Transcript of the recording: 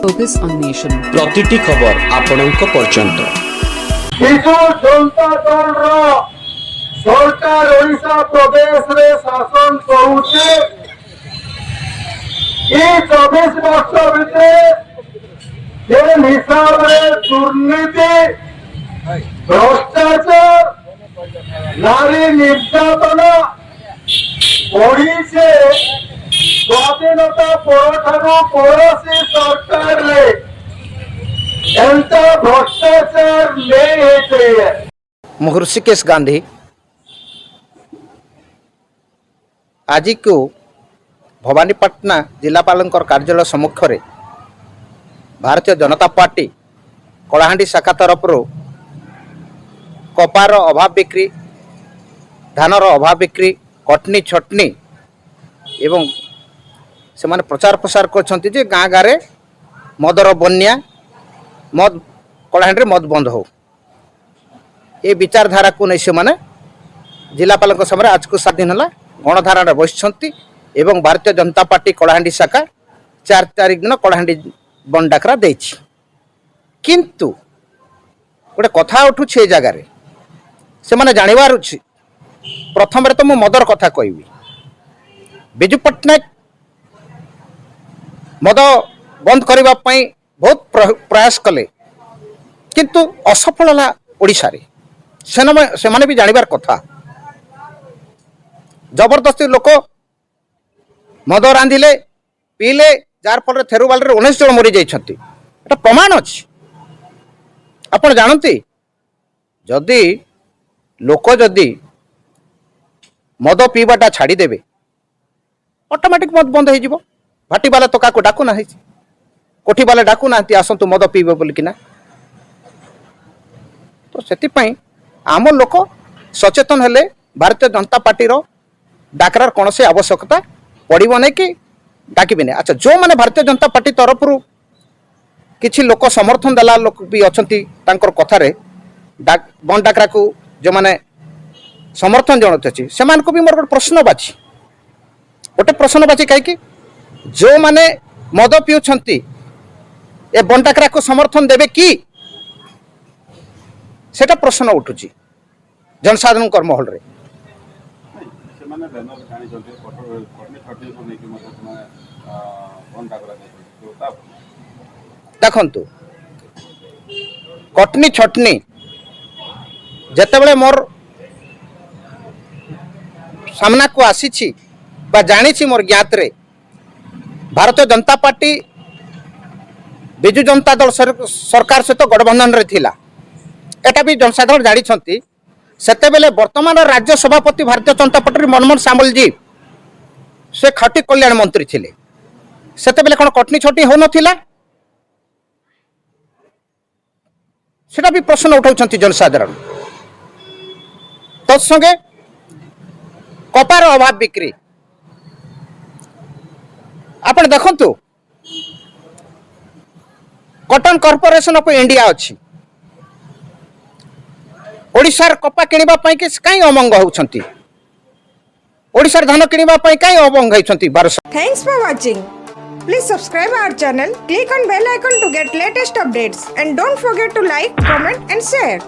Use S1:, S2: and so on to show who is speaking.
S1: Focus on nation.
S2: प्रतिटी खबर आपणक पर्यंत
S3: विजु जनता दल सरकार ओडिशा प्रदेश रे शासन करुचे। ये 24 वर्ष भितर हिसाब से दुर्नीति, भ्रष्टाचार, नारी निर्यातना बढ़ी से स्वाधीनता परठारु पड़ोशी सरकार रे एंता भ्रष्टाचार नहीं।
S4: ମୁଁ ଋଷିକେଶ ଗାନ୍ଧୀ ଆଜିକୁ ଭବାନୀପାଟଣା ଜିଲ୍ଲାପାଳଙ୍କର କାର୍ଯ୍ୟାଳୟ ସମ୍ମୁଖରେ ଭାରତୀୟ ଜନତା ପାର୍ଟି କଳାହାଣ୍ଡି ଶାଖା ତରଫରୁ କପାର ଅଭାବ ବିକ୍ରି, ଧାନର ଅଭାବ ବିକ୍ରି, କଟନୀ ଛଟନୀ ଏବଂ ସେମାନେ ପ୍ରଚାର ପ୍ରସାର କରୁଛନ୍ତି ଯେ ଗାଁ ଗାଁରେ ମଦର ବନ୍ୟା, ମଦ କଳାହାଣ୍ଡିରେ ମଦ ବନ୍ଦ ହେଉ। ଏ ବିଚାରଧାରାକୁ ନେଇ ସେମାନେ ଜିଲ୍ଲାପାଳଙ୍କ ସମୟରେ ଆଜକୁ 7 ଦିନ ହେଲା ଗଣଧାରଣାରେ ବସିଛନ୍ତି ଏବଂ ଭାରତୀୟ ଜନତା ପାର୍ଟି କଳାହାଣ୍ଡି ଶାଖା 4 ତାରିଖ ଦିନ କଳାହାଣ୍ଡି ବନ୍ଦ ଡାକରା ଦେଇଛି। କିନ୍ତୁ ଗୋଟେ କଥା ଉଠୁଛି ଏ ଜାଗାରେ, ସେମାନେ ଜାଣିବାର ଅଛି। ପ୍ରଥମରେ ତ ମୁଁ ମଦର କଥା କହିବି। ବିଜୁ ପଟ୍ଟନାୟକ ମଦ ବନ୍ଦ କରିବା ପାଇଁ ବହୁତ ପ୍ରୟାସ କଲେ, କିନ୍ତୁ ଅସଫଳ ହେଲା ଓଡ଼ିଶାରେ। ସେମାନେ ବି ଜାଣିବାର କଥା। ଜବରଦସ୍ତି ଲୋକ ମଦ ରାନ୍ଧିଲେ, ପିଇଲେ, ଯାହାର ଫଳରେ ଥେରୁବାଲରେ 19 ଜଣ ମରିଯାଇଛନ୍ତି। এটা ପ୍ରମାଣ ଅଛି। ଆପଣ ଜାଣନ୍ତି, ଯଦି ଲୋକ ଯଦି ମଦ ପିଇବାଟା ଛାଡ଼ିଦେବେ, ଅଟୋମେଟିକ୍ ମଦ ବନ୍ଦ ହେଇଯିବ। ଭାଟିବାଲା ତ କାହାକୁ ଡାକୁନାହିଁ, କୋଠିବାଲା ଡାକୁନାହାନ୍ତି ଆସନ୍ତୁ ମଦ ପିଇବେ ବୋଲିକିନା। ତ ସେଥିପାଇଁ ଆମ ଲୋକ ସଚେତନ ହେଲେ ଭାରତୀୟ ଜନତା ପାର୍ଟିର ଡାକରାର କୌଣସି ଆବଶ୍ୟକତା ପଡ଼ିବ ନାହିଁ କି ଡାକିବେ ନାହିଁ। ଆଚ୍ଛା, ଯେଉଁମାନେ ଭାରତୀୟ ଜନତା ପାର୍ଟି ତରଫରୁ କିଛି ଲୋକ ସମର୍ଥନ ଦେଲା ଲୋକ ବି ଅଛନ୍ତି, ତାଙ୍କର କଥାରେ ବନ୍ଦ ଡାକରାକୁ ଯେଉଁମାନେ ସମର୍ଥନ ଜଣାଉଛି ସେମାନଙ୍କୁ ବି ମୋର ଗୋଟେ ପ୍ରଶ୍ନ ବାଛି କାହିଁକି ଯେଉଁମାନେ ମଦ ପିଉଛନ୍ତି ଏ ବନ୍ଦ ଡାକରାକୁ ସମର୍ଥନ ଦେବେ କି? সেটা প্রশ্ন উঠুଛି জনসাধারণଙ୍କ মহলরে। দেখন্তু, কটনি ছটনি যেতবেলে মোর সামনাকু আসিছি বা জানিছি মোর জ্ঞাতরে, ভারতীয় জনতা পার্টি বিজু জনতা দল সরকার সহিত গঠবন্ধନରେ ଥିଲା। এটা भी जनसाधारण जानी। सेतेबेले वर्तमान राज्य सभापति भारतीय जनता पार्टी मनमोहन सामलजी से खटी कल्याण मंत्री थिले। सेतेबेले कौन कटनी छटी हो नथिला? सेटा भी प्रश्न उठाउछंती जनसाधारण। तत्संगे कपार अभाव बिक्री आपण देखंतु, कॉटन कॉर्पोरेशन ऑफ इंडिया अछि। ओडिशार कपा किनिबा पई कि काई अमंग होउछंती, ओडिशार धान किनिबा पई काई among होइछंती 1200।
S5: Thanks for watching. Please subscribe our channel, click on bell icon to get latest updates, and don't forget to like, comment and share.